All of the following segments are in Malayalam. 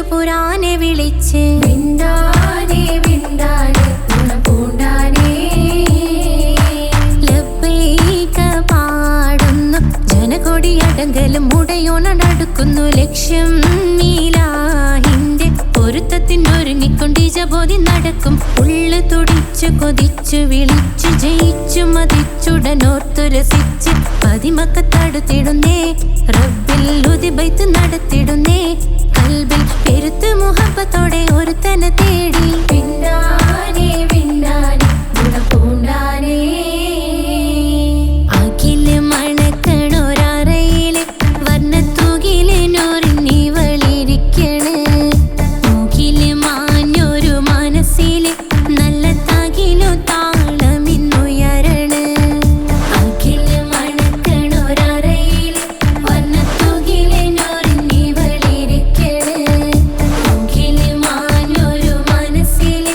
പുരാനെ വിളിച്ച് വിണ്ടാനെ വിണ്ടാനെ ഗുണപൂണ്ടാനെ ലബ്ബൈക പാടുന്നു ജനകൊടിയടങ്കലും മുടയോണടുക്കുന്നു ലക്ഷ്യം മീലാഹിന്റെ പൊരുത്തത്തിനൊരുങ്ങിക്കൊണ്ട് ജബോധി നടക്കും ഉള്ളു തുടിച്ചു കൊതിച്ചു വിളിച്ചു ജയിച്ചു മതിച്ചുടനോർത്തു രസിച്ച് പതിമക്കത്തടുത്തിടുന്നേ റബ്ബിൽ ഉദിബൈത്ത് നടത്തിടുന്നേ കൽബിൽ പെരുത്ത് മുഹബത്തോടെ ഒരുത്തനെ തേടി വിണ്ടാനെ വിണ്ടാനെ ഗുണപൂണ്ടാനെ അഖില് മണക്കണൊരറയില് വർണ്ണത്തൂകില് നൂറിനി വളിരിക്കണ് മുകില് മാഞ്ഞൊരു മനസ്സില് നല്ല തകിലു താളമിന്നുയരണ് അഖില് മണക്കണൊരറയില് വർണ്ണത്തൂകില് നൂറിനി വളിരിക്കണ് മുകില് മാഞ്ഞൊരു മനസ്സില്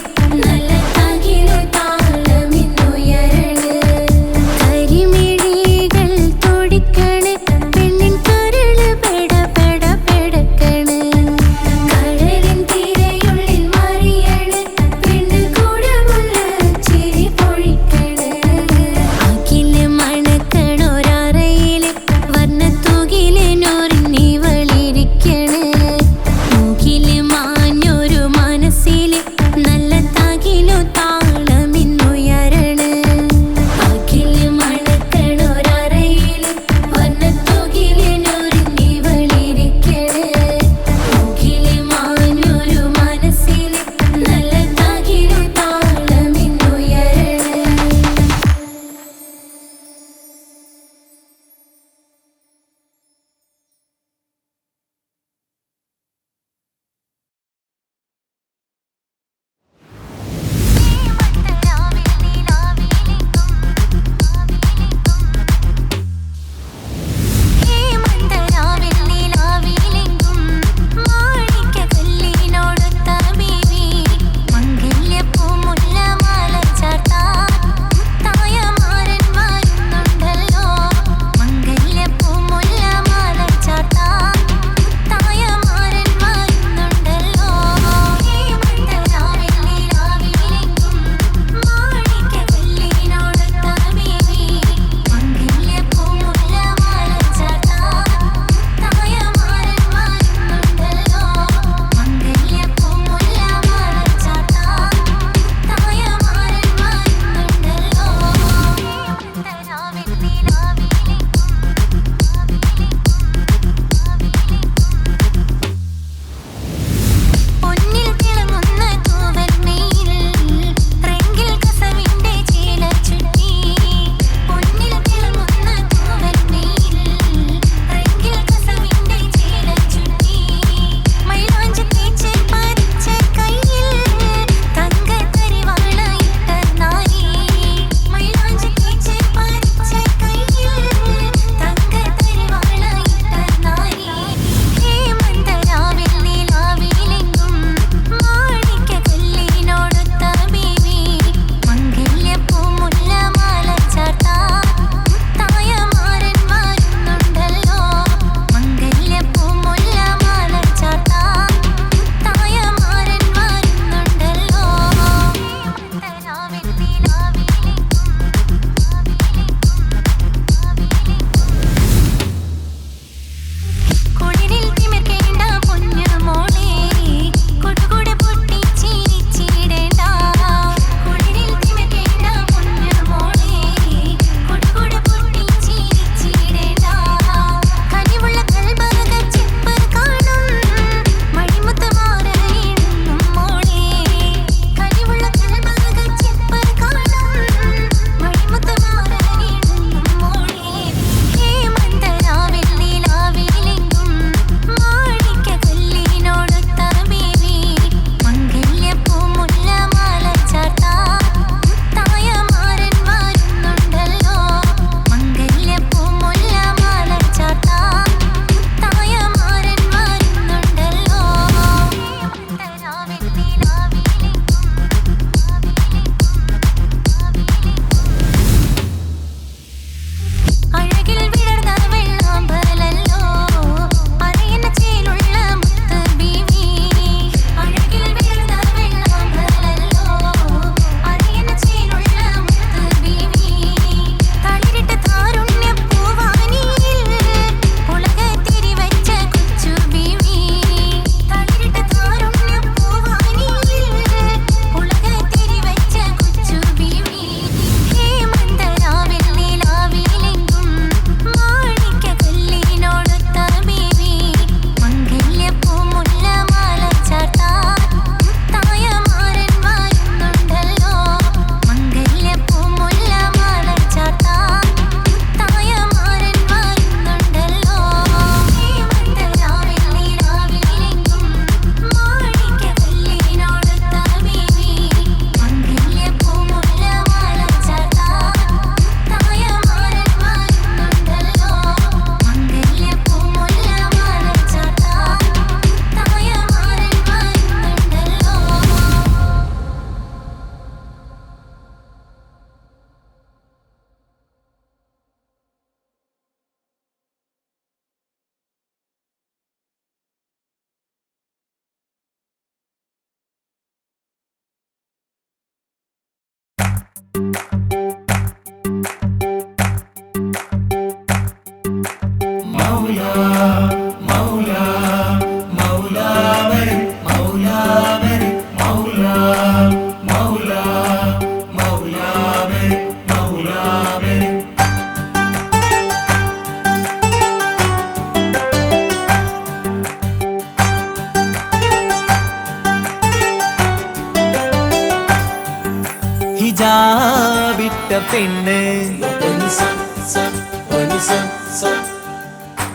ഹിജാബിട്ട പെണ്ണ്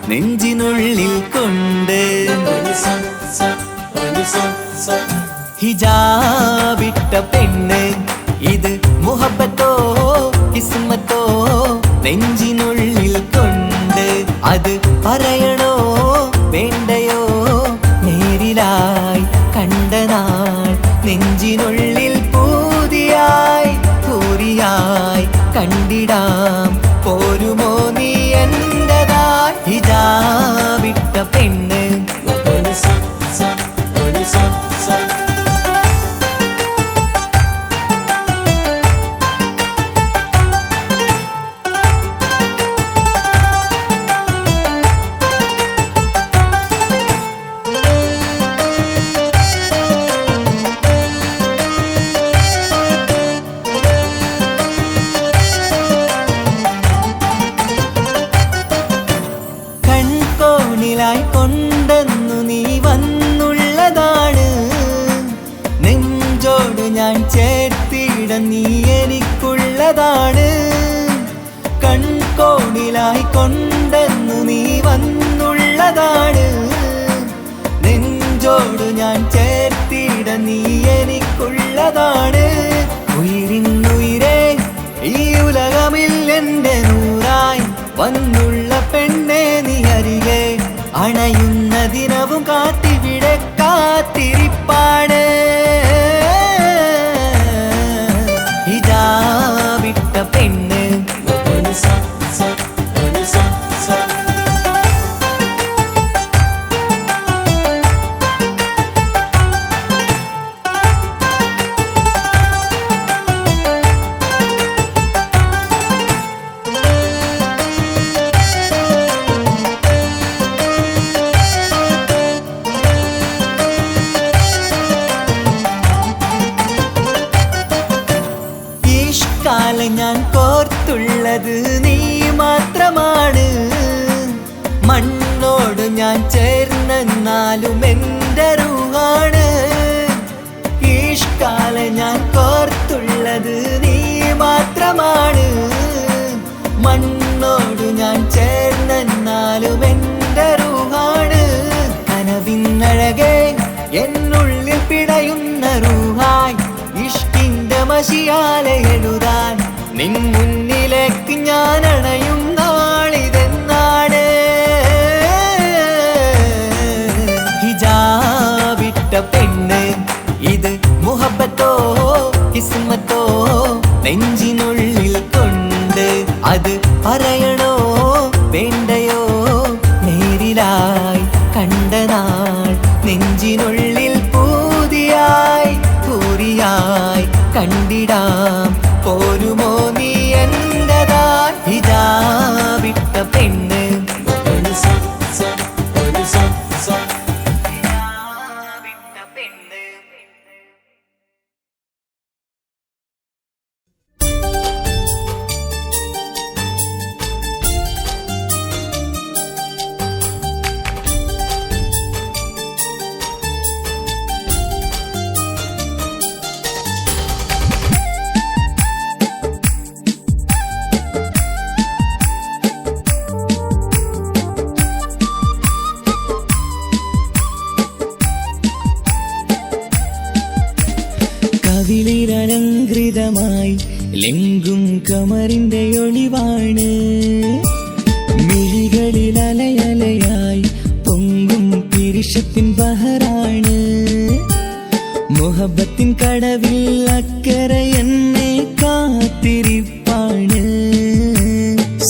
നെഞ്ചിനുള്ളിൽ കൊണ്ട് ഹിജാബിട്ട പെണ്ണ് ഇത് മുഹബത്തോ കിസ്മത്തോ നെഞ്ചിനുള്ളിൽ കൊണ്ട് അത് പറയണോ വേണ്ടയോ നേരിലായി കണ്ട നാൾ നെഞ്ചിനുള്ളിൽ പൂതിയായി പൂരിയായി കണ്ടിടാം പോരുമോ നീ എന്റതായി ഹിജാബിട്ട പെണ്ണ് കൊണ്ടെന്നു നീ വന്നുള്ളതാണ് നെഞ്ചോട് ഞാൻ ചേർത്തിട നീ എനിക്കുള്ളതാണ് കൺകോണിലായി കൊണ്ടെന്നു നീ വന്നുള്ളതാണ് നെഞ്ചോട് ഞാൻ ചേർത്തിട നീ എനിക്കുള്ളതാണ് ഉയിരിന്നുയിരേ ഈ ഉലകമിൽ എന്റെ നൂറായി വന്നുള്ള പെണ്ണെ നീ അരികെ അണയുന്ന ദിനവും കാത്തിവിടെ കാത്തിരിപ്പാണ് ഹിജാബിട്ട പെണ്ണ് ഞാൻ കോർത്തുള്ളത് നീ മാത്രമാണ് മണ്ണോട് ഞാൻ ചേർന്നെന്നാലും എൻ്റെ റൂഹാണ് ഈഷ്കാല ഞാൻ കോർത്തുള്ളത് നീ മാത്രമാണ് മണ്ണോട് ഞാൻ ചേർന്നെന്നാലും എൻ്റെ റൂഹാണ് കനവിന്നഴകെ എന്നുള്ളിൽ പിടയുന്ന റൂഹായി ഇഷ്കിന്റെ മഷിയാലെ എഴുതാൻ നിൻ മുന്നിലേക്ക് ഞാൻ അണയും നാളിതെന്നാണ് ഹിജാബിട്ട പെണ്ണ് ഇത് മുഹബത്തോ കിസ്മത്തോ നെഞ്ചിനുള്ളിൽ കൊണ്ട് അത് പറയണോ വേണ്ടയോ നേരിലായി കണ്ട നാൾ നെഞ്ചിനുള്ളിൽ പൂതിയായി പൂരിയായി കണ്ടിടാം പോരുമോ നീ എന്റതായി ഹിജാബിട്ട പെണ്ണ് കവിളിലലങ്കൃതമായി ലെങ്കും കമറിന്റെ ഒളിവാണ് മിഴികളിൽ അലയലയായി പൊങ്കും പിരിശത്തിൻ ബഹറാണ് മുഹബത്തിൻ കടവിൽ അക്കരെ എന്നെ കാത്തിരിപ്പാണ്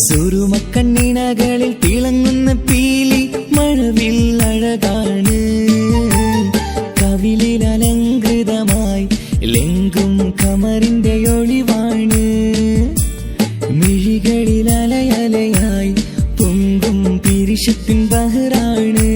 സുറുമക്കണ്ണിണകളിൽ തിളങ്ങുന്ന പീലി മഴവിൽ അഴകാണ് കവിളിലലങ്കൃതമായി ലെങ്കും പൊങ്കും കമറിന്റെ ഒളിവാണ് മിഴികളിൽ അലയലയായി പൊങ്കും പിരിശത്തിൻ ബഹറാണ്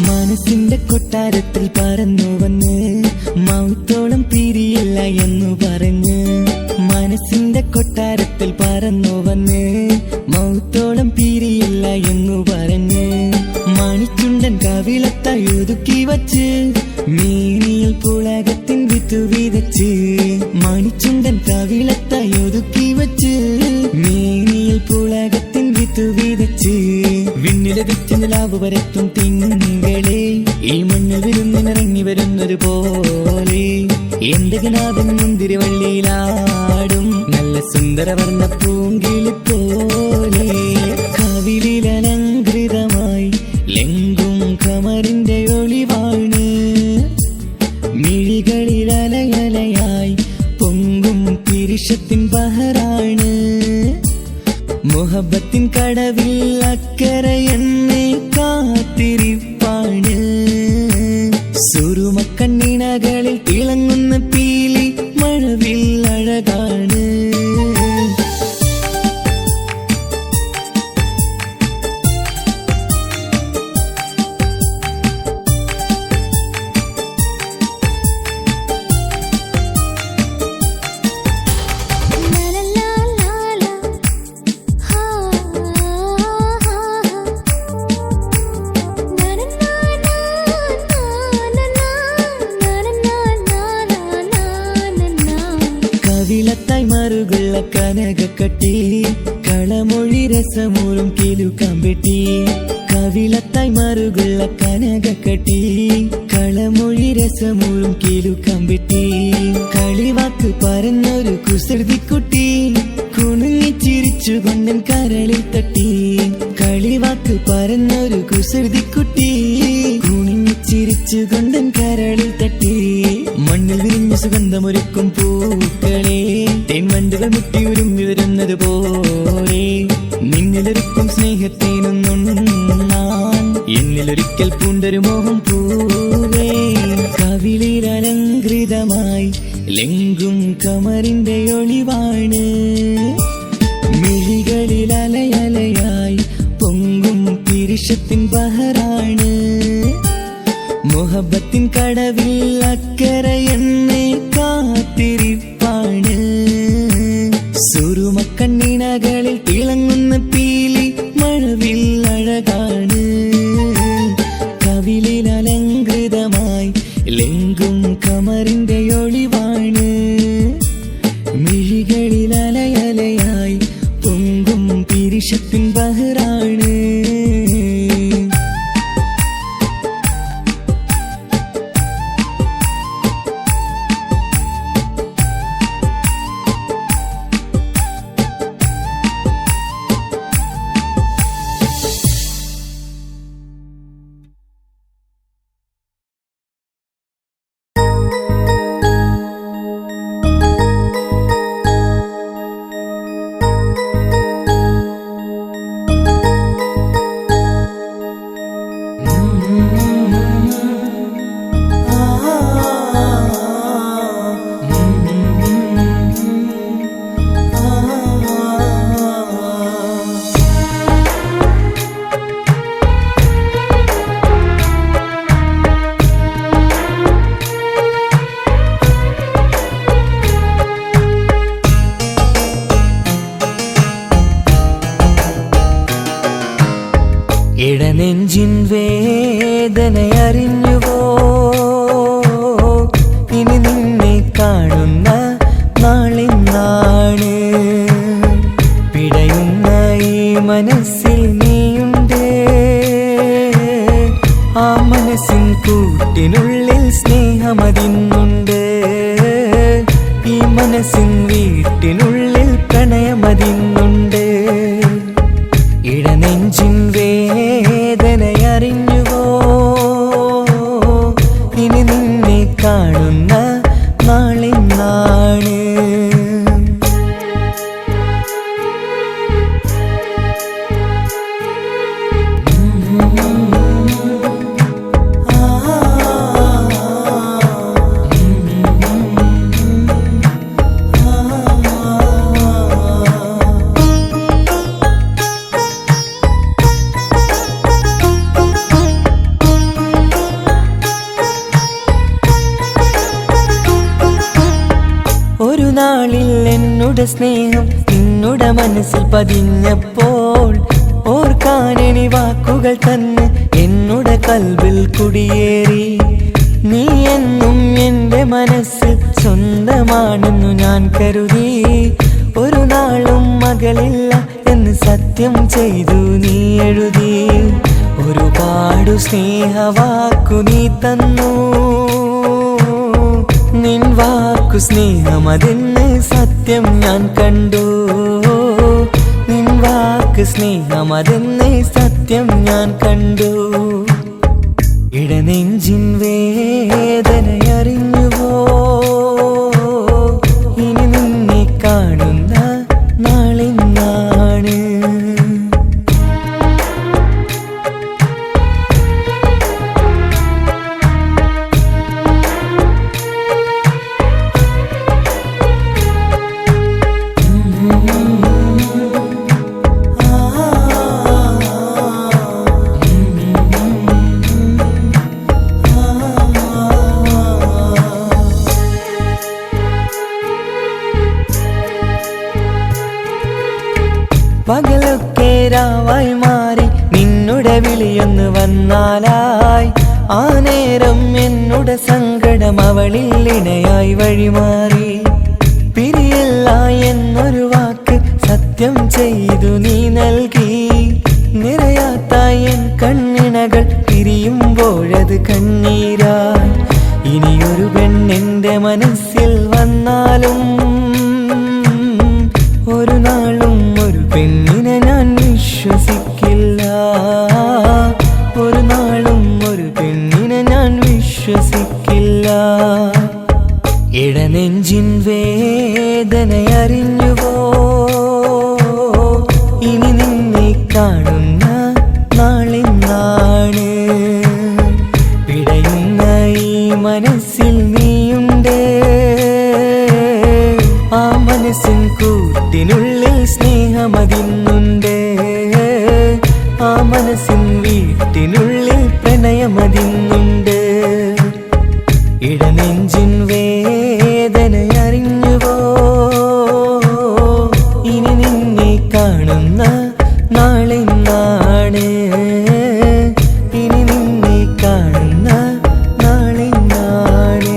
മനസ്സിന്റെ കൊട്ടാരത്തിൽ പറന്നു വന്ന് മൗത്തോളം പിരിയില്ല എന്നു പറഞ്ഞ് മനസ്സിന്റെ കൊട്ടാരത്തിൽ പറന്നു വന്ന് മൗത്തോളം പിരിയില്ല എന്നു പറഞ്ഞ് മണിച്ചുണ്ടൻ കവിളത്തായി ഒതുക്കി വച്ച് മേനിയിൽ പുളകത്തിൻ വിത്തു വിതച്ച് മണിച്ചുണ്ടൻ കവിളത്തായി ഒതുക്കി വച്ച് മേനിയിൽ പുളകത്തിൻ വിത്തു വിതച്ച് വിണ്ണിലതിച്ച് നിലാവ് വരത്തും തിങ്കളെ ഈ മണ്ണിൽ വിരുന്നിനിറങ്ങി വരുന്നത് പോലെ എന്റെ കിനാവിൻ മുന്തിരിവള്ളിയിലാടും നല്ല സുന്ദരവർണ്ണ പൂങ്കിളി പോലെ കവിളിൽ അലങ്കൃതമായി ലെങ്കും കമറിന്റെ ഒളിവാണ് മിഴികളിൽ അലയലയായി പൊങ്കും പിരിശത്തിൻ ബഹറാണ് മുഹബത്തിൻ കടവിൽ അക്കരെ എന്നെ കാത്തിരിപ്പാണ് സുറുമക്കണ്ണിണകളിൽ തിളങ്ങുന്ന പീലി മഴവിൽ അഴകാണ് കവിളത്തായി മറുകുള്ള കനകക്കട്ടി കളമൊഴി രസമൂറും കിലുക്കാമ്പെട്ടി കവിളത്തായി മറുകുള്ള കനകക്കട്ടി കളമൊഴി രസമൂറും കിലുക്കാമ്പെട്ടി കളിവാക്ക് പറഞ്ഞൊരു കുസൃതിക്കുട്ടി കുണുങ്ങിച്ചിരിച്ചു കൊണ്ടൻ കരളിൽ തട്ടി കളിവാക്ക് പറഞ്ഞൊരു കുസൃതിക്കുട്ടി കുണുങ്ങിച്ചിരിച്ചു കൊണ്ടൻ കരളിൽ തട്ടി മണ്ണിൽ വിരിഞ്ഞ സുഗന്ധമൊരുക്കും പൂക്കളെ തേൻവണ്ടുകൾ മുട്ടിയുരുമ്പി വരുന്നത് പോലെ നിന്നിലൊരുക്കും സ്നേഹത്തേനൊന്നുണ്ണാൻ എന്നിലൊരിക്കൽ പൂണ്ടൊരു മോഹം പൂവേ കവിളിൽ അലങ്കൃതമായി ലെങ്കും കമറിന്റെ ഒളിവാണ് മിഴികളിൽ അലയലയായി പൊങ്കും പിരിശത്തിൻ ബഹറാണ് മുഹബത്തിൻ കടവിൽ അക്കരെ എന്നെ കാത്തിരിപ്പാണ് സുറുമക്കണ്ണിണകളിൽ തിളങ്ങുന്ന പീലി മഴവിൽ അഴകാണ് കവിളിൽ അലങ്കൃതമായി ലെങ്കും കമറിന്റെ ഒളിവാണ് മിഴികളിൽ അലയലയായി പൊങ്കും പിരിശത്തിൻ ബഹറാണ് ഇടനെഞ്ചിൻ വേദനയറിഞ്ഞുവോ ഇനി നിന്നെ കാണുന്ന നാളിന്നാണ് പിടയുന്ന ഈ മനസ്സിൽ നീയുണ്ട് ആ മനസ്സിൻ കൂട്ടിനുള്ളിൽ സ്നേഹമതിന്നുണ്ട് ഈ മനസ്സിൻ വീട്ടിനുള്ളിൽ നിന്നുടെ സ്നേഹം നിന്നുടെ മനസ്സിൽ പതിഞ്ഞപ്പോൾ ഓർക്കാനെനി വാക്കുകൾ തന്നെ എന്നുടെ കൽബിൽ കുടിയേറി. നീ എന്നും എൻ്റെ മനസ്സിൽ സ്വന്തമാണെന്നു ഞാൻ കരുതി. ഒരു നാളും മകളില്ല എന്ന് സത്യം ചെയ്തു നീ എഴുതി. ഒരുപാടു സ്നേഹവാക്കു നീ തന്നു. നിൻ വാക്കു സ്നേഹമതെന്ന് സത്യം ഞാൻ കണ്ടു. നിൻ വാക്ക് സ്നേഹമതെന്ന് സത്യം ഞാൻ കണ്ടു. ഇടനെഞ്ചിൻ വേദനയറിഞ്ഞുവോ? ഇനി നിന്നെ കാണുന്ന നാളിന്നാണ്. പകലൊക്കെ രാവായി മാറി നിന്നുടെ വിളിയൊന്ന് വന്നാലായി. ആ നേരം എന്നുടെ സങ്കടം അവളിൽ ഇണയായി വഴിമാറി. പിരിയല്ല എന്നൊരു വാക്ക് സത്യം ചെയ്തു നീ നൽകി. നിറയാത്ത എൻ കണ്ണിണകൾ പിരിയുമ്പോഴത് കണ്ണീരായി. ഇനിയൊരു പെണ്ണെന്റെ മനസ്സിൽ വന്നാലും ഒരു നാളും ഒരു പെണ്ണിനെ ഞാൻ വിശ്വസിക്കില്ല. ഒരു നാളും ഒരു പെണ്ണിനെ ഞാൻ വിശ്വസിക്കില്ല. ഇടനെഞ്ചിൻ വേദനയറിഞ്ഞുവോ? ഇനി നിന്നെ കാണുന്ന നാളിന്നാണ്. പിടയുന്ന ഈ മനസ്സിൽ നീയുണ്ട്. ആ മനസ്സിൻ കൂട്ടിനുള്ളിൽ സ്നേഹമതിന്നുണ്ട്. ആ മനസ്സിൻ വീട്ടിനുള്ളിൽ പ്രണയമതിന്നുണ്ട്. ഇടനെഞ്ചിൻ വേദനയറിഞ്ഞുവോ? ഇനി നിന്നെ കാണുന്ന നാളിന്നാണ്. ഇനി നിന്നെ കാണുന്ന നാളിന്നാണ്.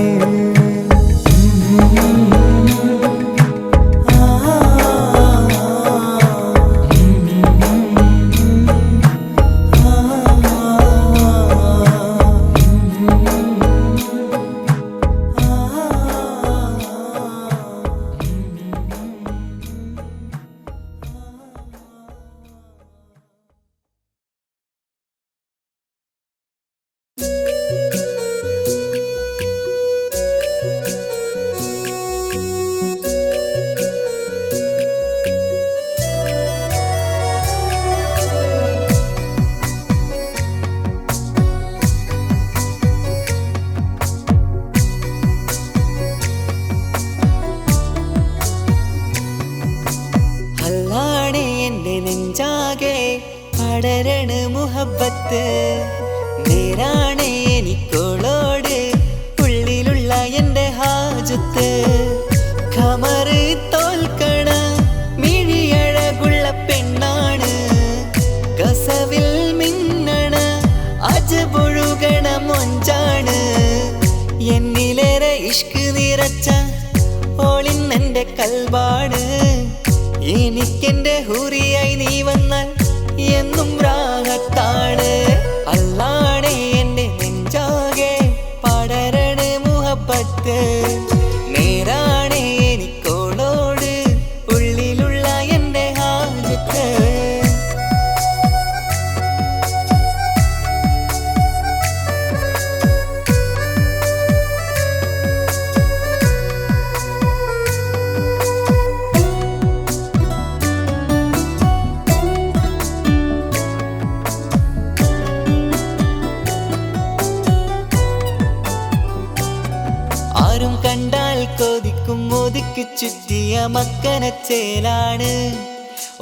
പടരണ മുഹബത്ത് നേരാണ് എനിക്കോളോട് ഉള്ളിലുള്ള എൻ്റെ ഹാജത്ത്. ഖമറ് തോൽക്കണ മിഴിയഴകുള്ള പെണ്ണാണ്. കസവിൽ മിന്നണ അജപൊഴുകണ മൊഞ്ചാണ്. എന്നിലേറെ ഇഷ്ക് നിറച്ച ഓളിന്നെൻ്റെ കൽബാണ്. എനിക്കെൻ്റെ ഹൂറിയായി നീ വന്നാൽ എന്നും രാഹത്താണ്. അല്ലാണേ എൻ്റെ നെഞ്ചാകെ പടരണ മുഹബത്ത് നേരാണേ എനിക്കോളോട് ഉള്ളിലുള്ള എൻ്റെ ഹാജത്ത്. ആരും കണ്ടാൽ കൊതിക്കും ഒതുക്കി ചുറ്റിയ മക്കനച്ചേലാണ്.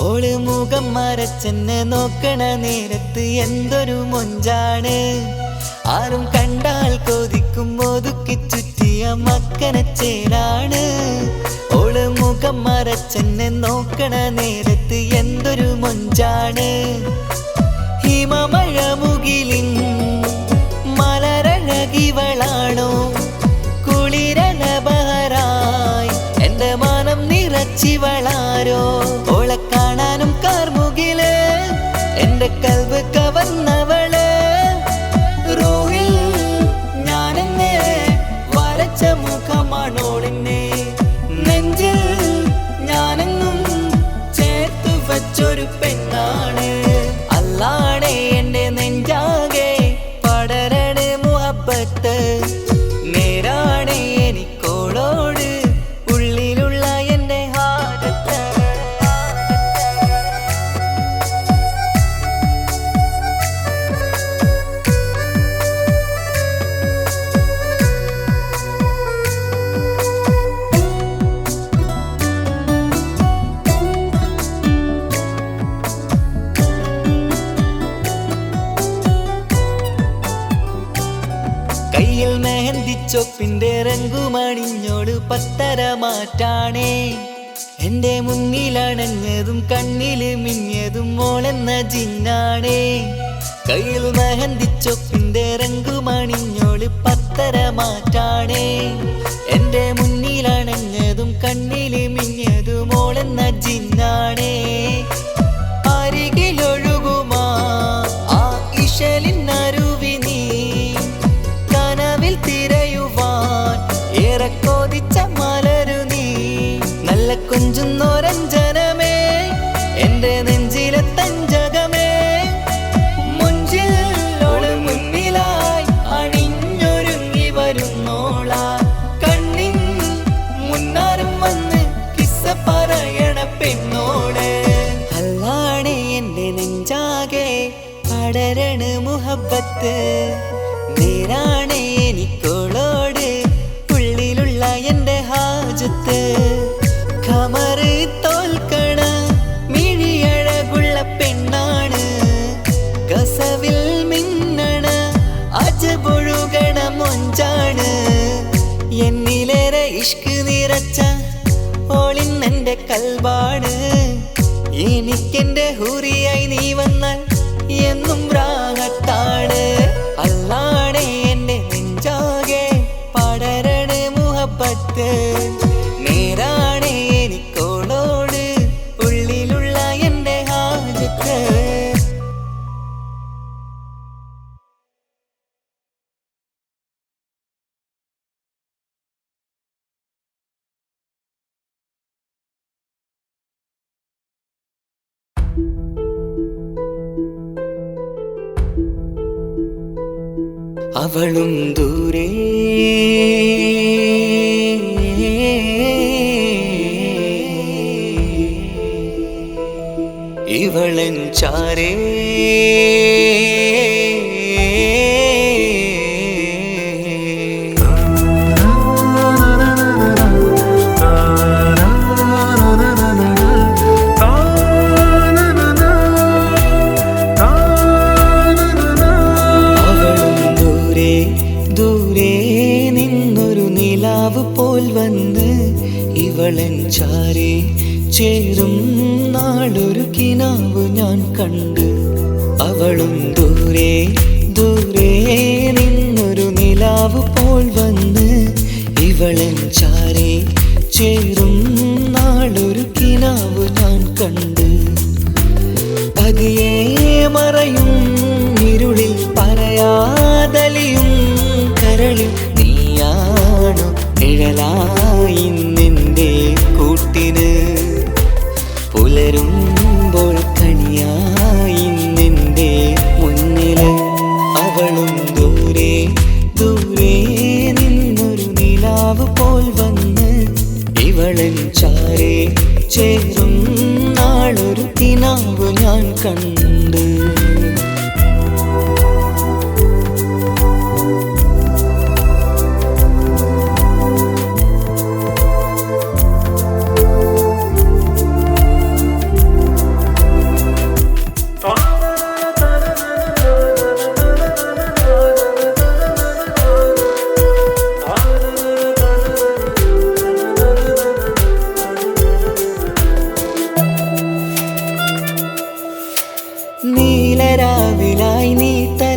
ഓള് മുഖം മറച്ചെന്നെ നോക്കണ നേരത്ത് എന്തൊരു മൊഞ്ചാണ്. ആരും കണ്ടാൽ കൊതിക്കും ഒതുക്കി ചുറ്റിയ മക്കനച്ചേലാണ്. ഓള് ഓള് മുഖം മറച്ചെന്നെ നോക്കണ നേരത്ത് എന്തൊരു മൊഞ്ചാണ്. ഹിമമഴ മുകിലിൻ മലരഴകിവളാണോ കുളിരന ബഹറായി എന്റെ മാനം നിറച്ചിവളാരോ. ഓളെ കാണാനും കാർമുകില് എന്റെ കൽവ് കവർന്നവള്. റൂഹിൽ ഞാനെന്നെ വരച്ച മുഖമാണോളിന്നെ നെഞ്ചിൽ ഞാനെന്നും ചേർത്തു വച്ചൊരു പെണ്ണാണ്. അല്ലാണേ എന്റെ നെഞ്ചാകെ പടരണ മുഹബ്ബത്ത്. നേരാണേ എനിക്കോളോട് ഉള്ളിലുള്ള എന്റെ ഹാജത്ത്. കയ്യിൽ മെഹന്തിച്ചൊപ്പിന്റെ രംഗുമണിഞ്ഞോട് പത്തര മാറ്റാണേ. എന്റെ മുന്നിലണഞ്ഞതും കണ്ണില് മിന്നിയതും മോളെന്ന ജിന്നാണേ. കയ്യിൽ മെഹന്തിച്ചൊപ്പിന്റെ രംഗുമണിഞ്ഞോട് പത്തര മാറ്റാണേ. എന്റെ മുന്നിലണഞ്ഞതും കണ്ണില് മിന്നിയതും മോളെന്ന ജിന്നാണേ. അരികിലൊഴുകുമാ ആ ഇശലിനരുവി നീ കനവിൽ തിരയുവാൻ ഏറെ കൊതിച്ച മലരു നീ. നല്ല കുഞ്ചുന്നോരഞ്ജനമേ എന്റെ നെഞ്ചിലെ തഞ്ചകമേ. മുഞ്ചിൽ ഓള് മുന്നിലായി അണിഞ്ഞൊരുങ്ങി വരുന്നോള. കണ്ണിൻ മുന്നാരും വന്ന് കിസ്സ പറയണ പെണ്ണോട്. അല്ലാണേ എന്റെ നെഞ്ചാകെ പടരണ മുഹബ്ബത്ത്. നേരാണേ എനിക്കോളോട് ഉള്ളിലുള്ള എന്റെ ഹാജത്ത്. ഖമറ് തോൽക്കണ മിഴിയഴകുള്ള പെണ്ണാണ്. കസവിൽ മിന്നണ അജബൊഴുകണ മൊഞ്ചാണ്. എന്നിലേറെ ഇഷ്ക് നിറച്ച ഓളിന്നെന്റെ കൽബാണ്. എനിക്കെന്റെ ഹൂറിയായി നീ വന്നാൽ എന്നും രാഗത്താണ്. അല്ലാണേ എന്റെ നെഞ്ചാകെ പടരണ മുഹബ്ബത്ത്. നേരാണേ എനിക്കോളോട് ഉള്ളിലുള്ള എന്റെ ഹാജത്ത്. അവളും ദൂരെ ഇവളൻ ചാരേ. പോൽ വന്ന് ഇവളൻ ചാരേ ചേരും നാളൊരു കിനാവ് ഞാൻ കണ്ട്. അവളും ദൂരെ ദൂരെ നിന്നൊരു നിലാവ് പോൽ വന്ന് ഇവളൻ ചാരേ ചേരും നാളൊരു കിനാവ് ഞാൻ കണ്ട്. പതിയെ മറയും ഇരുളിൽ പറയാതലിയും കരളിൽ നീയാണു നിഴലായി നിന്റെ കൂട്ടിന്. പുലരുമ്പോൾ കണിയായി നിന്റെ മുന്നില്. അവളും ദൂരെ ദൂരെ നിന്നൊരു നിലാവ് പോൽ വന്ന് ഇവളൻ ചാരേ ചേരും നാളൊരു കിനാവ് ഞാൻ കണ്ട്.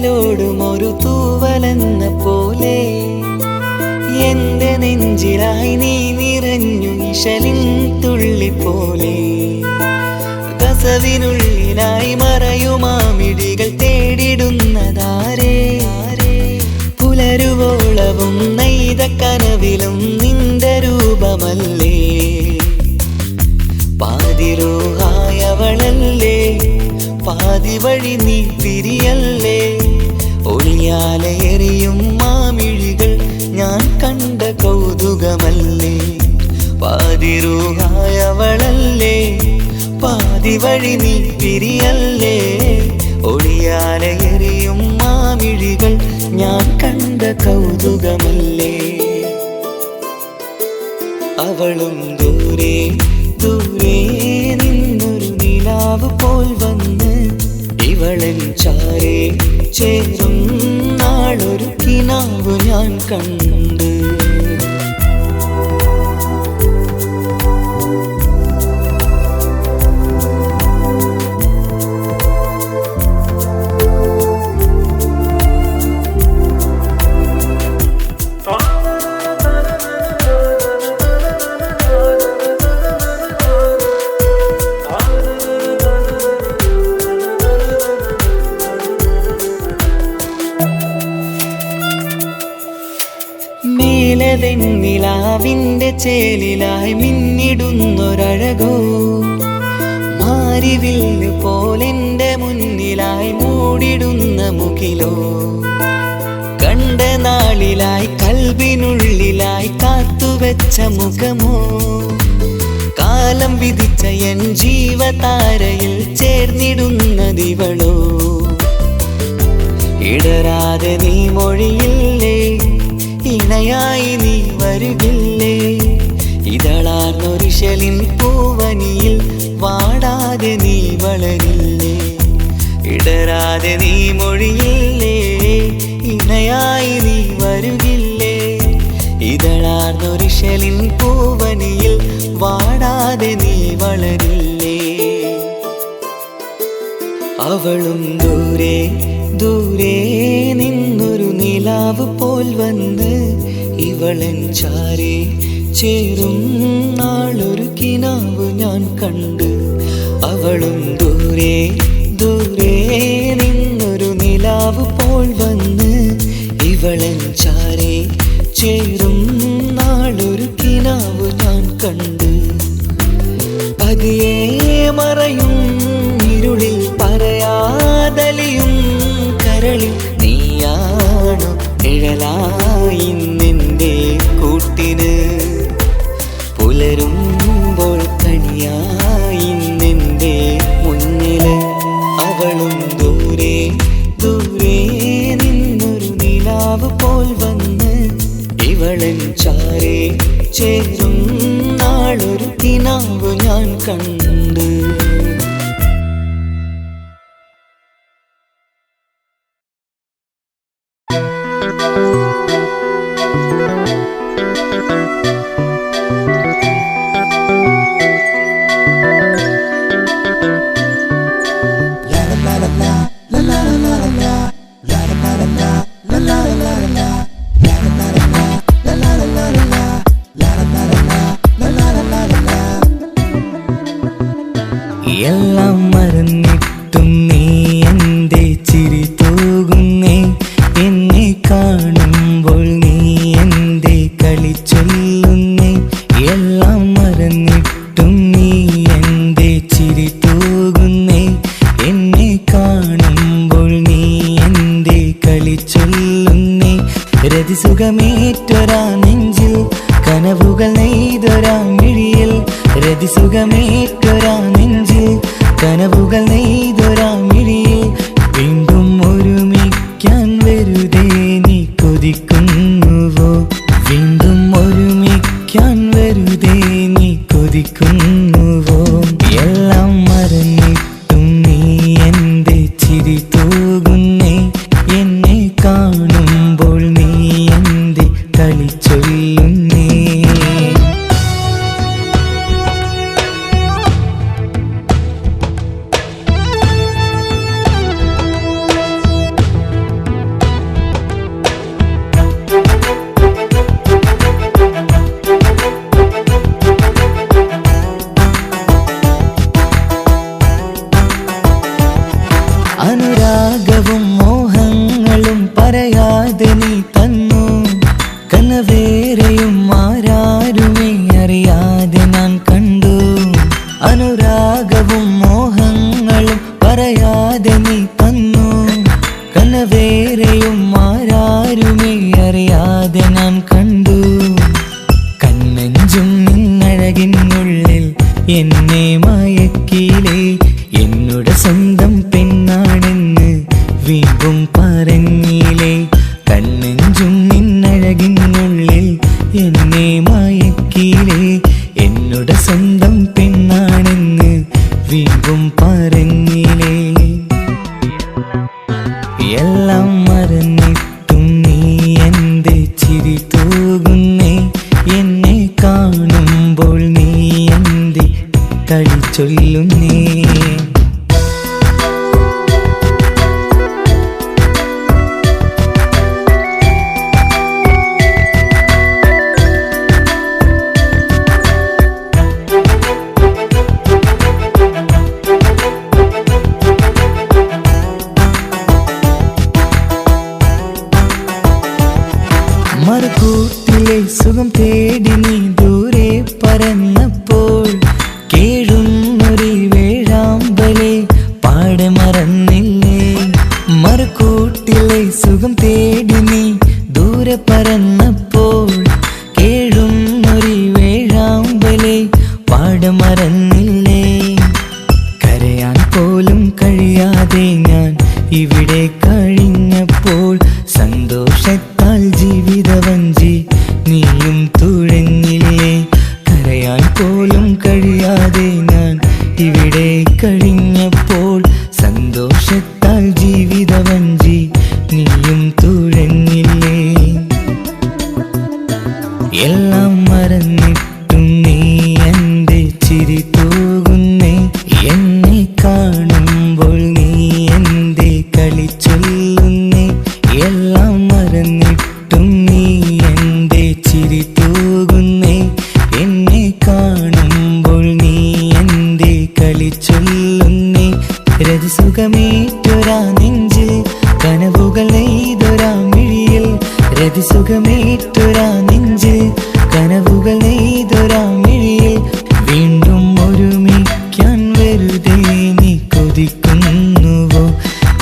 മിന്നലോടും ഒരു തൂവലെന്ന പോലെ എന്റെ നെഞ്ചിലായി നീ നിറഞ്ഞു ഇശലിൻ തുള്ളി പോലെ കസവിനുള്ളിലായി മറയുമാമിടികൾ തേടിടുന്നതാരേ പുലരുവോളവും നെയ്ത കനവിലും നിന്റെ രൂപമല്ലേ പാതിരോഹായവളല്ലേ പാതി വഴി നീ തിരിയല്ലേ ഒളിയാലെ എറിയും മാമിഴികൾ ഞാൻ കണ്ട കൗതുകമല്ലേ പാതിരോഹായവളല്ലേ പാതി വഴി നീ തിരിയല്ലേ ഒളിയാലെ എറിയും മാമിഴികൾ ഞാൻ കണ്ട കൗതുകമല്ലേ അവളും ദൂരെ ദൂരെ നിന്നൊരു നിലാവ് പോൽ വന്ന് ഇവളൻ ചാരേ ചേരും നാളൊരു കിനാവ് ഞാൻ കണ്ട് നിലാവിന്റെ ചേലിലായി മിന്നിടുന്നൊരഴകോ മാരിവില്ല് പോലെന്റെ മുന്നിലായി മൂടിടുന്ന മുകിലോ കണ്ട നാളിലായി കൽബിനുള്ളിലായി കാത്തുവെച്ച മുഖമോ കാലം വിധിച്ച എൻ ജീവതാരയിൽ ചേർന്നിടുന്നതിവളോ ഇടരാതെ നീ മൊഴിയില്ലേ ഇണയായി നീ വരുകില്ലേ ഇതളാർന്നൊരിശലിൻ പൂവനിയിൽ വാടാതെ നീ വളരില്ലേ ഇടരാതെ നീ മൊഴിയില്ലേ ഇണയായി നീ വരുകില്ലേ ഇതളാർന്നൊരിശലിൻ പൂവനിയിൽ വാടാതെ നീ വളരില്ലേ അവളും ദൂരെ ദൂരെ നിന്നൊരു നിലാവ് പോൽ വന്ന് ഇവളൻ ചാരേ ചേരും നാളൊരു കിനാവ് ഞാൻ കണ്ട് അവളും ദൂരെ ദൂരെ നിന്നൊരു നിലാവ് പോൽ വന്ന് ഇവളൻ ചാരേ ചേരും നാളൊരു കിനാവ് ഞാൻ കണ്ട് പതിയെ മറയും ഇരുളിൽ പറയാതലിയും കരളിൽ നീയാണു നിഴലായി നിന്റെ കൂട്ടിന് പുലരുമ്പോൾ കണിയായി നിന്റെ മുന്നില് അവളും ദൂരെ ദൂരെ നിന്നൊരു നിലാവ് പോൽ വന്ന് ഇവളൻ ചാരേ ചേരും നാളൊരു കിനാവ് ഞാൻ കണ്ട് എല്ലാം മറന്നിട്ടും നീ എൻ്റെ ചിരി തൂകുന്നേ എന്നെ കാണുമ്പോൾ നീ എൻ്റെ കളി ചൊല്ലുന്നേ എല്ലാം മറന്നിട്ടും നീ എൻ്റെ ചിരി തൂകുന്നേ എന്നെ കാണുമ്പോൾ നീ എൻ്റെ കളി ചൊല്ലുന്നേ രതിസുഖമേറ്റൊരാ നെഞ്ചിൽ കനവുകൾ നെയ്തൊരാ മിഴിയിൽ രതിസുഖമേറ്റൊരാ നെഞ്ചിൽ കനവുകൾ നെയ്ത രാഗവും മോഹങ്ങളും പറയാതെ നീ തന്നു. കനവേറെയും ആരാരുമേ അറിയാതെ നാം കണ്ടു. കണ്ണെഞ്ചും നിന്നഴകിനുള്ളിൽ എന്നെ മയക്കിയിലേ. എന്നോട് സ്വന്തം പെണ്ണാണെന്ന് വീണ്ടും പറഞ്ഞില്ലേ. കണ്ണെഞ്ചും നിന്നഴകിനുള്ളിൽ എന്നെ മയക്കിയിലേ. എന്നോട് സ്വന്തം പെണ്ണാണെന്ന് വീണ്ടും പറഞ്ഞില്ലേ. എല്ലാം മറന്നിട്ടും നീ എന്റെ ചിരി തൂകുന്നേ. എന്നെ കാണുമ്പോൾ നീ എന്റെ കളി ചൊല്ലുന്നേ. മറുകൂട്ടിലെ സുഖം തേടി നീ ദൂരെ പറന്നപ്പോൾ കേഴുന്നൊരു വേഴാമ്പലെ പാടെ മറന്നില്ലേ. മറുകൂട്ടിലെ സുഖം തേടി നീ ദൂരെ പറന്നപ്പോൾ കേഴുന്നൊരു വേഴാമ്പലെ പാടെ മറന്നില്ലേ. കരയാൻ പോലും കഴിയാതെ ഞാൻ ഇവിടെ കഴിഞ്ഞപ്പോൾ സന്തോഷത്താൽ ജീവിതവഞ്ചി നീയും തുഴഞ്ഞില്ലേ. കരയാൻ പോലും കഴിയാതെ ഞാൻ ഇവിടെ കഴിഞ്ഞപ്പോൾ സന്തോഷത്താൽ ജീവിതവഞ്ചി നീയും തുഴഞ്ഞില്ലേ. എല്ലാം മറന്നിട്ടും നീ എന്റെ ചിരി തൂകുന്നേ. എന്നെ കാണുമ്പോൾ നീ എന്റെ കളി ചൊല്ലുന്നേ. എല്ലാം മറന്നിട്ടും നീ എന്റെ ചിരി തൂകുന്നേ. എന്നെ കാണുമ്പോൾ നീ എന്റെ കളി ചൊല്ലുന്നേ. രതിസുഖമേറ്റൊരാ നെഞ്ചിൽ കനവുകൾ എയ്തൊരാ മിഴിയിൽ. രതിസുഖമേറ്റൊരാ നെഞ്ചിൽ കനവുകൾ എയ്തൊരാ മിഴിയിൽ. വീണ്ടും ഒരുമിക്കാൻ വെറുതെ നീ കൊതിക്കുന്നുവോ.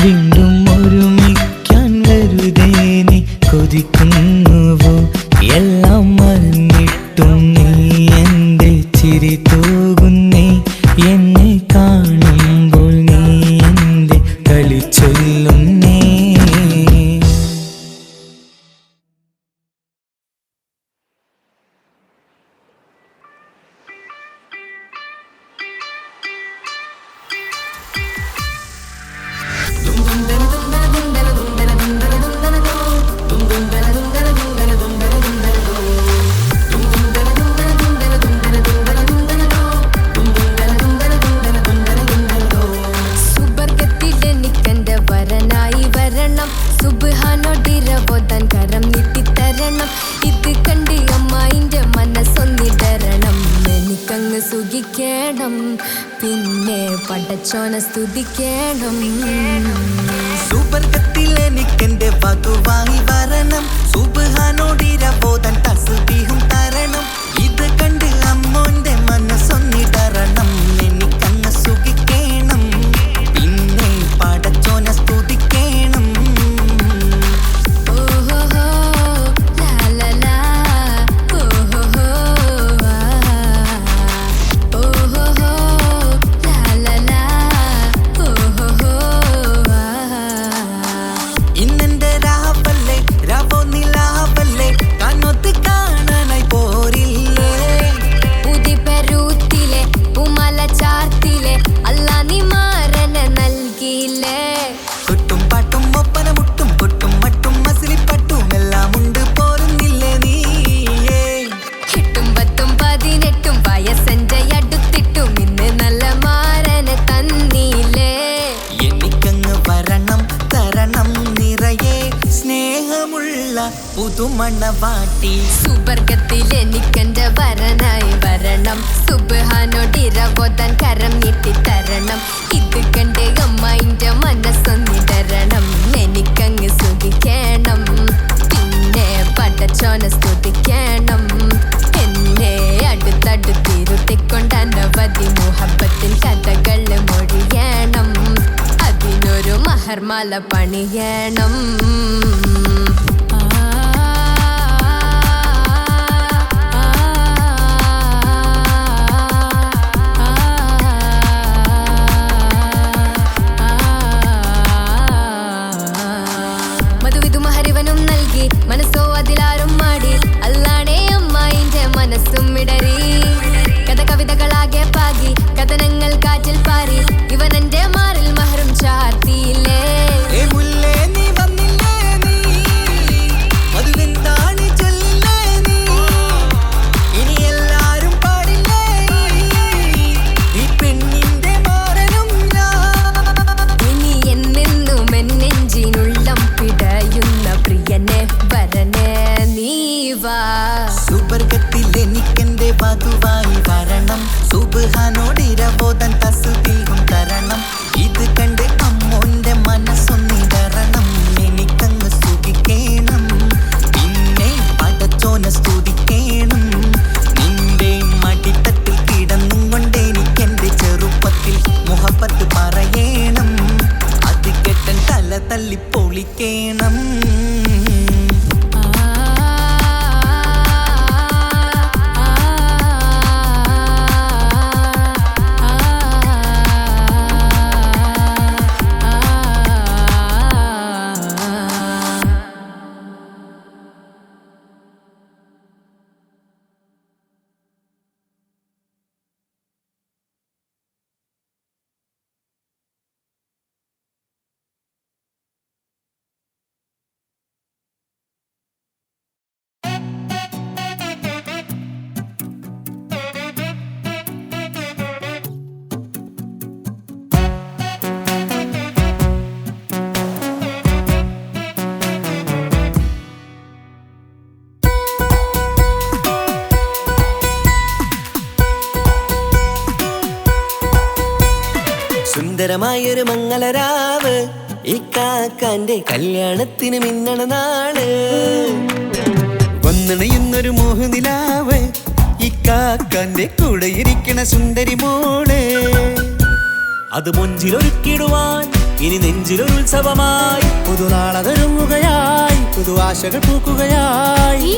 വീണ്ടും ഒരുമിക്കാൻ വെറുതെ നീ കൊതിക്കുന്നുവോ. എല്ലാം മറന്നിട്ടും നീ എന്റെ ചിരി തൂകുന്നേ. എന്നെ കാണുമ്പോൾ നീ എന്റെ കളി ചൊല്ലുന്നേ. സുബർഗത്തിലെനിക്കെന്റെ വരനായി വരണം. സുബ്ഹാനോടിരവോതാൻ കരം നീട്ടിത്തരണം. ഇത് കണ്ട് അമ്മായിന്റെ മനസ്സൊന്നിടരണം. എനിക്കങ്ങ് സുഖിക്കണം, പിന്നെ പടച്ചോനെ സ്തുതിക്കണം. സുബർഗത്തിലെനിക്കെന്റെ വധുവായി വരണം. സുബ്ഹാനോടിരവോതാൻ തസ്ബീഹും തരണം. ഇത് കണ്ട് അമ്മോന്റെ മനസ്സൊന്നിടരണം. എനിക്കങ്ങ് സുഖിക്കണം, പിന്നെ പടച്ചോനെ സ്തുതിക്കണം. ഓഹോഹോ ലാലലാ ഓഹോഹോ ഓഹോഹോ ലാലലാ ഓഹോഹോ. ഇന്നെന്റെ രാവല്ലേ രാവോ നിലാവല്ലേ കണ്ണൊത്ത് കാണാനായി പോരില്ലേ. ഉദിപെരൂത്തിലെ ഉമല ചാർത്തിലെ അല്ലാ നീ മാരനെ നൽകിയില്ലേ. കൊട്ടും പാട്ടും ഒപ്പന മുട്ടും കൊട്ടും മട്ടും മസിലിപ്പട്ടും എല്ലാം ഉണ്ട് പോരുന്നില്ലേ നീയേ. 8ഉം 10ഉം 18ഉം വയസ്സെന്റെ അടുത്തിട്ടും ഇന്ന് നല്ല മാരനെ തന്നീലേ. എനിക്കങ്ങ് വരണം തരണം നിറയെ സ്നേഹമുള്ള പുതുമണവാട്ടി. സുബർഗത്തിലെനിക്കെന്റെ വരനായി വരണം. സുബ്ഹാനോടിരവോതാൻ കരം നീട്ടിത്തരണം. ഇത് കണ്ട് അമ്മായിന്റെ മനസ്സൊന്നിടരണം. എനിക്കങ്ങ് സുഖിക്കണം, പിന്നെ പടച്ചോനെ സ്തുതിക്കണം. എന്നെ അടുത്തടുത്തിരുത്തിക്കൊണ്ട് അനവധി മുഹബത്തിൻ മഹർമാല പണിയണം. മധുവിധു മഹരിവനും നൽകി മനസ്സോ അതിലാരും മാടി അല്ലാണേ അമ്മായിന്റെ മനസ്സും ഇടറി. കഥ കവിതകളാകെ പാകി കഥനങ്ങൾ കാറ്റിൽ പാറി ഇവനെന്റെ മാറിൽ മഹറും ചാർത്തിയില്ലേ. സുബർഗത്തിലെനിക്കെന്റെ വധുവായി വരണം. സുബ്ഹാനോടിരബോധൻ തസ്ബീഹും തരണം. ഇത് കണ്ട് അമ്മോന്റെ മനസ്സൊന്നിടറണം. എനിക്കങ്ങ് സുഖിക്കേണം, പിന്നെ പടച്ചോനെ സ്തുതിക്കേണം. നിന്റെ മടിത്തട്ടിൽ കിടന്നും കൊണ്ട് എനിക്കെന്റെ ചെറുപ്പത്തിൽ മുഹബത്ത് പറയണം. അത് കെട്ടൻ തല തല്ലി പൊളിക്കേണം. സുന്ദരമായൊരു മംഗളരാവ് ഇക്കാക്കാന്റെ കല്യാണത്തിന് മിന്നണ നാള്. വന്നണയുന്നൊരു മോഹനിലാവ് ഇക്കാക്കാന്റെ കൂടെ ഇരിക്കണ സുന്ദരി മോള്. അത് മൊഞ്ചിലൊരുക്കിടുവാൻ ഇനി നെഞ്ചിലൊരു ഉത്സവമായി പുതുനാളതൊരുങ്ങുകയായി പുതു ആശകൾ പൂക്കുകയായി.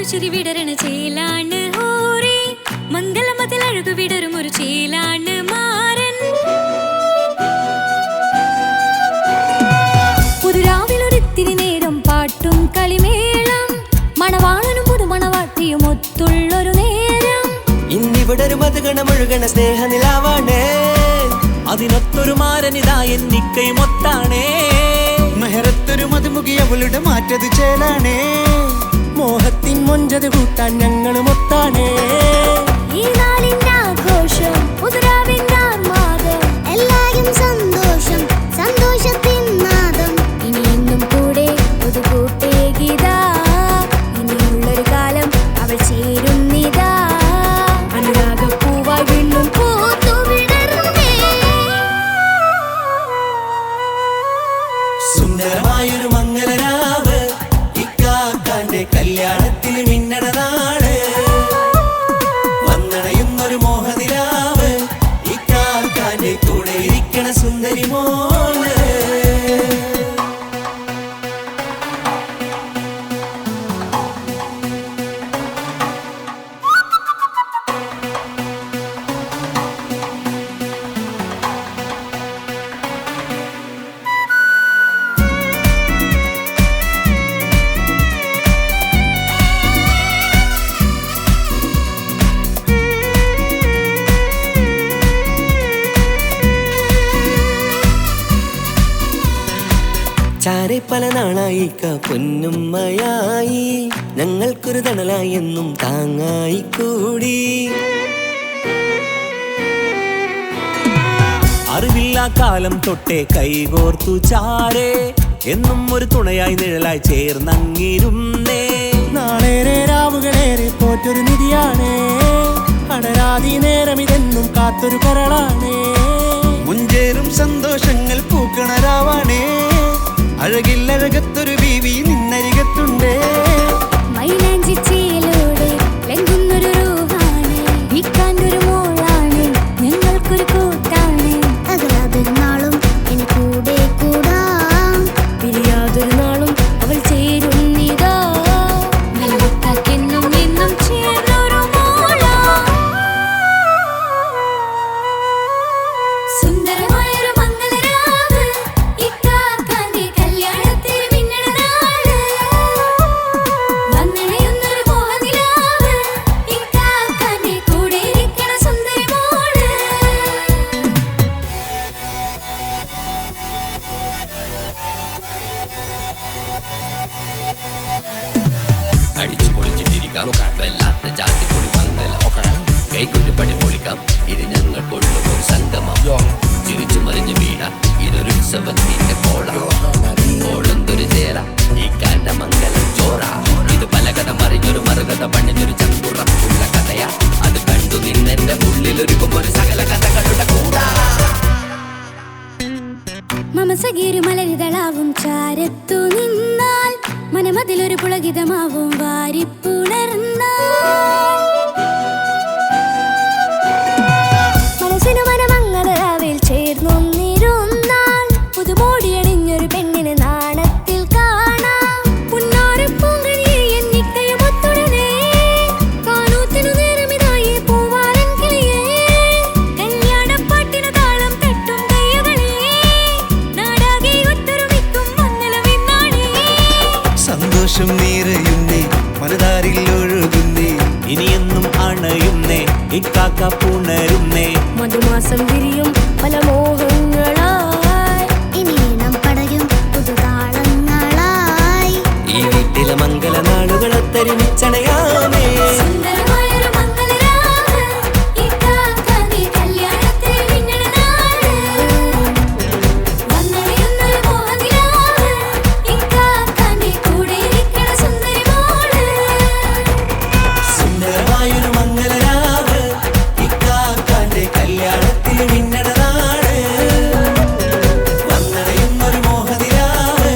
ചിരി വിടരണ ചേലാണ് ഹോറി മംഗളമതിൽ അഴകു വിടരും ഒരു ചേലാണ് മാരൻ. പുതുരാവിലൊരിത്തിരി നേരം പാട്ടും കളിമേളം മണവാളനും പുതുമണവാട്ടിയും ഒത്തുള്ളൊരു നേരം. ഇന്നിവിടൊരു മധുഗണമൊഴുകണ സ്നേഹനിലാവാണ്. അതിനൊത്തൊരു മാരനിതാ എന്നിക്കൈമൊത്താണേ. മെഹറത്തൊരു മധുമുഖി അവളുടെ മാറ്റത് ചേലാണേ. മോഹത്തിൻ മൊഞ്ചത് കൂട്ടാൻ ഞങ്ങളും ഒത്താണേ. ഈ നാളിന്റെ ആഘോഷം പുതുരാവിന്റെ ആർമാദം എല്ലാരും സന്തോഷം സന്തോഷത്തിൻ നാദം. ഇനി എന്നും കൂടെ പുതുകൂട്ടേ ഗീതാ ഇനിയുള്ളൊരു കാലം അവൾ ചേരുന്നിതാ. അനുരാഗപ്പൂവായി വീണ്ടും പൂത്തുവിടരുന്നേ. സുന്ദരമായൊരു മംഗളരാവ് ഇക്കാക്കാന്റെ കല്യാണത്തിന് മിന്നണ നാള്. വന്നണയുന്നൊരു മോഹനിലാവ് ഇക്ക ചാരെ പല നാളായി പൊന്നുമ്മയായി ഞങ്ങൾക്കൊരു തണലായി എന്നും താങ്ങായി കൂടി. അറിവില്ല കാലം തൊട്ടേ കൈകോർത്തു ചാരേ എന്നും ഒരു തുണയായി നിഴലായി ചേർന്നങ്ങിരുന്നേ. നാളേറെ രാവുകളേറെ തോറ്റൊരു നിധിയാണേ അടരാതി നേരം ഇതെന്നും കാത്തൊരു കരളാണേ. മുഞ്ചേറും സന്തോഷങ്ങൾ പൂക്കണരാവാണേ അഴകില്ലഴകത്തൊരു ബീവി നിന്നരികത്തുണ്ടേ. മൈലാഞ്ചിച്ചയിലൂടെ ലംഘുന്നൊരു റൂഹാണ് വിക്കാണ്ടൊരു മോളാണ് ഞങ്ങൾക്കൊരു കൂട്ടാണ്. അകലാതൊരു നാളും ഇനി കൂടെ കൂടാം പിരിയാതൊരു നാളും അവൾ ചേരുന്നിതാ. നൽകുക്കാക്കെന്നും എന്നും ചേർന്നൊരു മോളാ. സുന്ദരമായൊരു മംഗളരാവ് ഇക്കാക്കാന്റെ കല്യാണത്തിൽ മിന്നണ നാള്. വന്നണയുന്നൊരു മോഹനിലാവ് ഇക്കാക്കാന്റെ കൂടെ ഇരിക്കണ സുന്ദരി മോള്. അടിച്ചു പൊളിച്ചിട്ടിരിക്കാം വല്ലാത്ത ജാതി പൊളി മംഗല കൈകൊണ്ടു പടി പൊളിക്കാം ഇത് ഞങ്ങൾ കൊള്ളുമൊരു സംഗമം. ചിരിച്ചു മറിഞ്ഞു വീണ ഇതൊരു ഉത്സവത്തിന്റെ കോളന്തൊരു ചേര ഈ കാണ്ട മംഗലം ചോറ. ഇത് പലകഥ മറിഞ്ഞൊരു മറുകഥ പണിഞ്ഞൊരു ചങ്കുറപ്പുള്ള കഥയാ. അത് കണ്ടു നിന്നെന്റെ ഉള്ളിലൊരുക്കുമൊരു സകല കഥകളുടെ കൂടാ. മമസഗിരു മലരിതളാവും ചാരത്തു നിന്നാൽ മനമതിലൊരു പുളകിതമാവും വാരിപ്പുണർന്നാൽ. മനസ്സിനു മനമങ്ങറാവിൽ ചേർന്നൊന്നിരുന്നാൽ പുതുമോടിയണിഞ്ഞൊരു പെണ്ണിന് നാണത്തിൽ കാണാം. പുന്നാരപ്പൂങ്കനിയെ എണ്ണിക്കയുമൊത്തുടനെ കാനൂത്തിനു നേരമിതായി പൂവാലൻ കിളിയേ. കല്യാണപ്പാട്ടിനു താളം തട്ടും കയ്യുകളെ നാടാകെ ഒത്തൊരുമിക്കും മംഗളമെന്നാണേ. സന്തോഷം നിറയുന്നേ മനതാരിൽ ഒഴുകുന്നേ ഇനിയെന്നും അണയുന്നേ ഇക്കാക്ക പുണരുന്നേ. മധുമാസം വിരിയും പല മോഹങ്ങളായി ഇനി നാം പടരും പുതുതാളങ്ങളായി. ഈ വീട്ടിലെ മംഗല നാളുകളൊത്തൊരുമിച്ചണയാമേ. സുന്ദരമായൊരു മംഗളരാവ് ഇക്കാക്കാന്റെ കല്യാണത്തിൽ മിന്നണ നാള്. വന്നണയുന്നൊരു മോഹനിലാവ് ഇക്കാക്കാന്റെ കൂടെ ഇരിക്കണ സുന്ദരി മോള്. സുന്ദരമായൊരു മംഗലരാവ് ഇക്കാക്കാന്റെ കല്യാണത്തിൽ മിന്നണ നാള്. വന്നണയുന്നൊരു മോഹനിലാവ്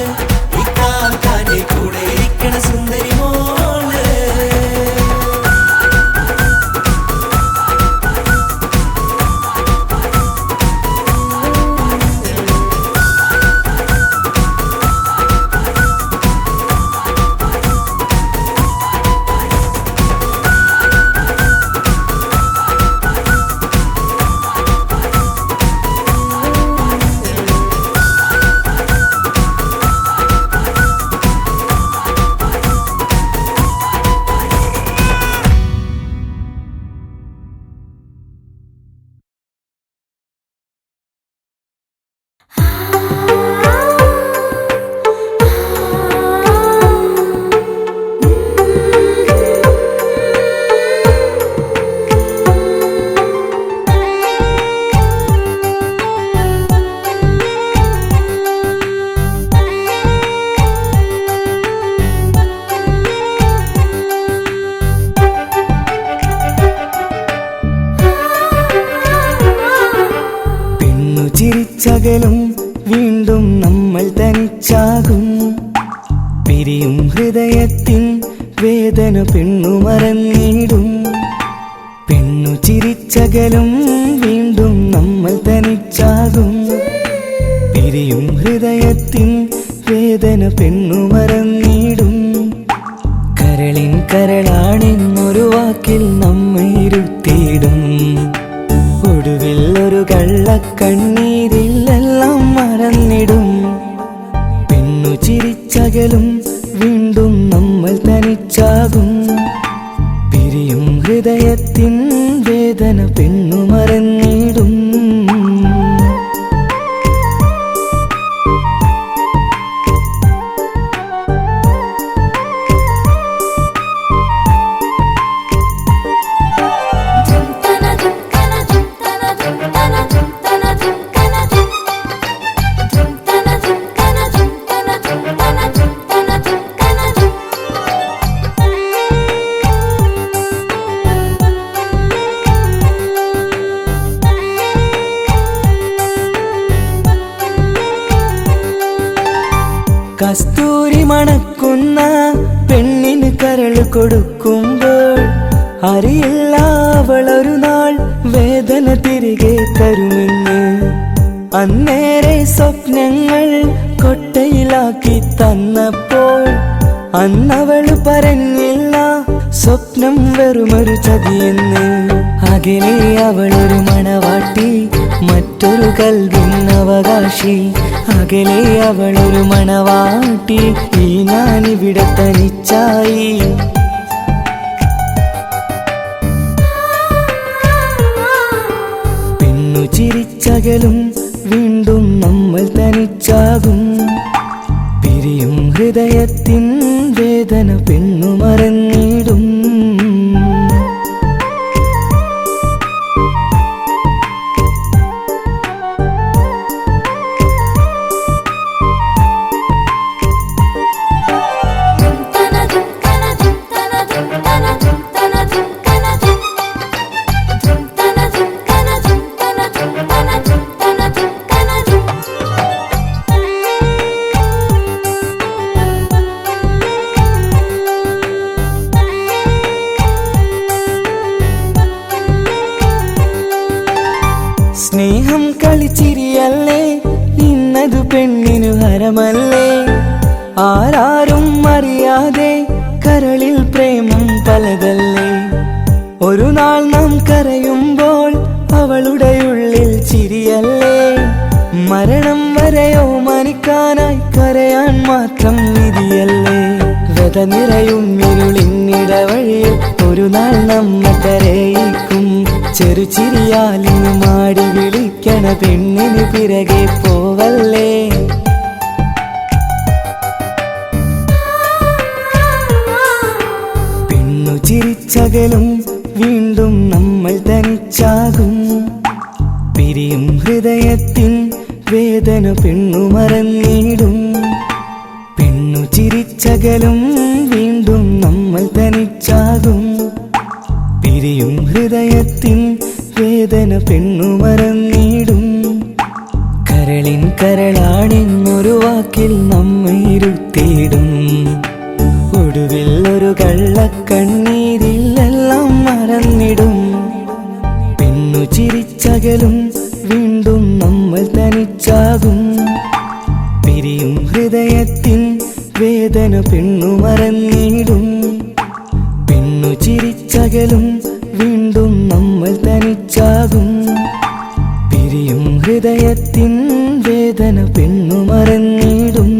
ഇക്കാക്കാന്റെ കൂടെ ഇരിക്കണ സുന്ദരി മോള്. ചിരിച്ചകലും വീണ്ടും നമ്മൾ തനിച്ചാകും. പിരിയും ഹൃദയത്തിൻ വേദന പെണ്ണു മറന്നിടും. പെണ്ണു ചിരിച്ചകലും വീണ്ടും നമ്മൾ തനിച്ചാകും. പിരിയും ഹൃദയത്തിൻ വേദന പെണ്ണു മറന്നിടും. കരളിൻ കരളാണെന്നൊരു വാക്കിൽ നമ്മെ ഇരുത്തിയിടും. ഒടുവിൽ ഒരു കള്ളക്കണ്ണീരിലെല്ലാം മറന്നിടും. പെണ്ണു ചിരിച്ചകലും വീണ്ടും നമ്മൾ തനിച്ചാകും. പിരിയും ഹൃദയത്തിൻ വേദന പെണ്ണു മറന്നിടും. കസ്തൂരി മണക്കുന്ന പെണ്ണിന് കരള് കൊടുക്കുമ്പോൾ അറിയില്ല അവളൊരു നാൾ വേദന തിരികെ തരുമെന്ന്. അന്നേരെ സ്വപ്നങ്ങൾ കൊട്ടയിലാക്കി തന്നപ്പോൾ അന്നവള് പറഞ്ഞില്ല സ്വപ്നം വെറുമൊരു ചതിയെന്ന്. അകലെ അവളൊരു മണവാട്ടി, മറ്റൊരു കൽവിൻ അവകാശി. അകലെ അവളൊരു മണവാട്ടി, ഈ ഞാനിവിടെ തനിച്ചായി. പെണ്ണു ചിരിച്ചകലും വീണ്ടും നമ്മൾ തനിച്ചാകും. പിരിയും ഹൃദയത്തിൻ വേദന പെണ്ണു മറന്നിടും. സ്നേഹം കളിച്ചിരിയല്ലേ, ഇന്നതു പെണ്ണിനു ഹരമല്ലേ. ആരാരും അറിയാതെ കരളിൽ പ്രേമം പലതല്ലേ. ഒരു നാൾ നാം കരയുമ്പോൾ അവളുടെ ഉള്ളിൽ ചിരിയല്ലേ. മരണം വരെയോ മനിക്കാനായി കരയാൻ മാത്രം വിധിയല്ലേ. വ്യത നിറയും ഇരുളിന്നിടവഴിയിൽ ഒരു നാൾ നമ്മ കരയിക്കും. ചെറുചിരിയാലിന് മാടി വിളിക്കണ പെണ്ണിന് പിറകെ പോവല്ലേ. പെണ്ണു ചിരിച്ചകലും വീണ്ടും നമ്മൾ തനിച്ചാകും. പിരിയും ഹൃദയത്തിൻ വേദന പെണ്ണു മറന്നിടും. പെണ്ണു ചിരിച്ചകലും വീണ്ടും നമ്മൾ തനിച്ചാകും. പിരിയും ഹൃദയത്തിൻ വേദന പെണ്ണു മറന്നിടും. കരളിൻ കരളാണെന്നൊരു വാക്കിൽ നമ്മെ ഇരുത്തിയിടും. ഒടുവിൽ ഒരു കള്ളക്കണ്ണീരിൽ എല്ലാം മറന്നിടും. പെണ്ണു ചിരിച്ചകലും വീണ്ടും നമ്മൾ തനിച്ചാകും. പിരിയും ഹൃദയത്തിൻ വേദന പെണ്ണു മറന്നിടും. പെണ്ണു ചിരിച്ചകലും വീണ്ടും നമ്മൾ തനിച്ചാകും. പിരിയും ഹൃദയത്തിൻ വേദന പെണ്ണു മറന്നിടും.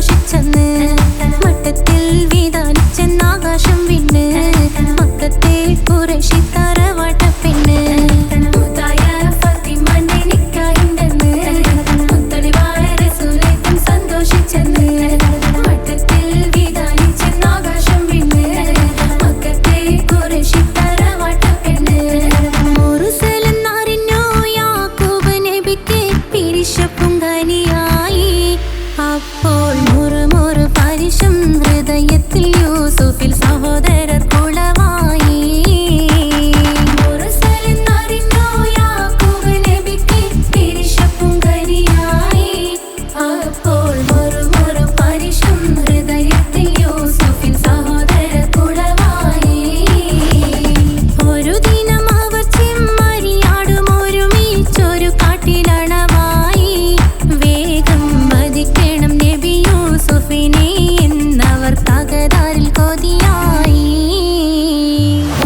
സന്തോഷിച്ചെന്ന് മട്ടത്തിൽ വീതാനിച്ചെന്നാകാശം വിണ്ണ് മക്കത്തെ ഖുറൈശി തറവാട്ടപ്പെണ്ണ് മുത്തായ ഫാത്തിമനെ നിക്കാഹിണ്ടെന്ന് മുത്തലിബായ റസൂലേക്കും സന്തോഷിച്ചെന്ന് മട്ടത്തിൽ വീതാനിച്ചെന്നാകാശം വിണ്ണ് മക്കത്തെ ഖുറൈശി തറവാട്ടപ്പെണ്ണ് മുർസലെന്നറിഞ്ഞു യാക്കൂബ് നബിക്ക് പിരിശപ്പുങ്കനിയായി അപ്പോൾ മുറുമുറു പരിശം ഹൃദയത്തിൽ യൂസുഫിൽ സഹോദരർ കുളവായി മുർസലെന്നറിഞ്ഞു യാക്കൂബ് നബിക്ക് പിരിശപ്പുങ്കനിയായി അപ്പോൾ മുറുമുറു പരിശം ഹൃദയത്തിൽ യൂസുഫിൽ സഹോദരർ കുളവായി ഒരു ദിനം അവർ ചെമ്മരിയാടും ഒരുമിച്ചൊരു കാട്ടിലണവായി വേഗം വധിക്കണം നബി യൂസുഫിനെ എന്നവർ തകരാറിൽ കൊതിയായി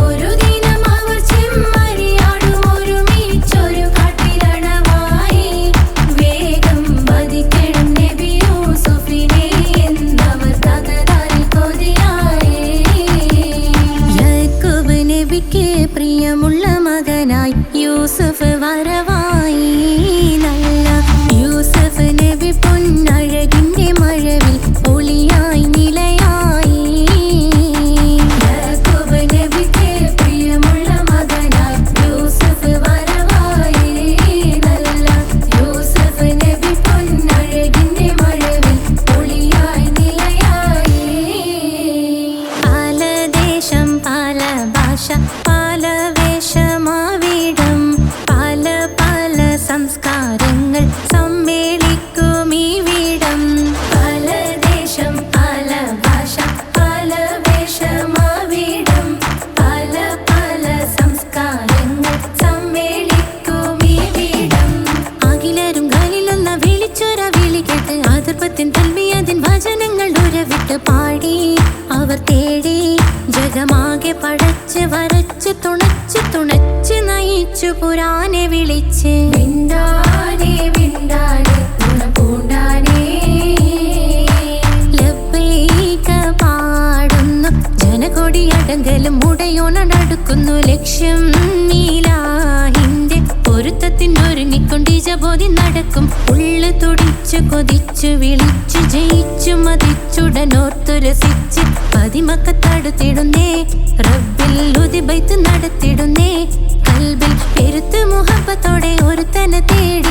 ഒരു ദിനം അവർ ചെമ്മരിയാടും ഒരുമിച്ചൊരു കാട്ടിലണവായി വേഗം വധിക്കണം നബി യൂസുഫിനെ എന്നവർ തകരാറിൽ കൊതിയായി യാക്കൂബ് നബിക്ക് പ്രിയമുള്ള മകനായി യൂസുഫ് വരവായി നല്ല യൂസുഫ് നബി പൊന്നഴകിന്റെ മഴവിൽ ഒളിയായി നിലയായി യാക്കൂബ് നബിക്ക് പ്രിയമുള്ള മകനായി യൂസുഫ് വരവായി നല്ല യൂസുഫ് നബി പൊന്നഴകിന്റെ മഴവിൽ ഒളിയായി നിലയായി പല ദേശം പല ഭാഷ പല വേഷമാവിടം പല പല സംസ്കാരങ്ങൾ സമ്മേളിക്കും ഈ വീടം പല ദേശം പല ഭാഷ പല വേഷമാവിടം പല പല സംസ്കാരങ്ങൾ സമ്മേളിക്കും ഈ വീടം അഖിലരും ഖലീലൊന്ന വിളിച്ചൊര വിളി കേട്ട് ആദർഭത്തിൻ തൽബിയത്തിൻ വചനങ്ങൾ ഉരവിട്ട് പാടി അവർ തേടി ജഗമാകെ പടച്ച് വരച്ച് തുണച്ച് നയിച്ചു പുരാനെ വിളിച്ച് വിണ്ടാനെ വിണ്ടാനെ പൂണ്ടാനെ ലബ്ബൈക പാടുന്നു ജനകൊടിയടങ്കലും ഉടയോണടുക്കുന്നു ലക്ഷ്യം നീലാഹിന്റെ പൊരുത്തത്തിനൊരുങ്ങിക്കൊണ്ടിജബോധി നടക്കും ഉള്ളു തുടിച്ചു കൊതിച്ചു വിളിച്ചു ജയിച്ചു മതിച്ചുടനോർത്തു രസിച്ച് പതിമക്കത്തടുത്തിടുന്നേ റബ്ബിൽ ഉദിബൈത്ത് നടത്തിടുന്നേ കൽബിൽ പെരുത്ത് മുഹബത്തോടെ ഒരുത്തനെ തേടി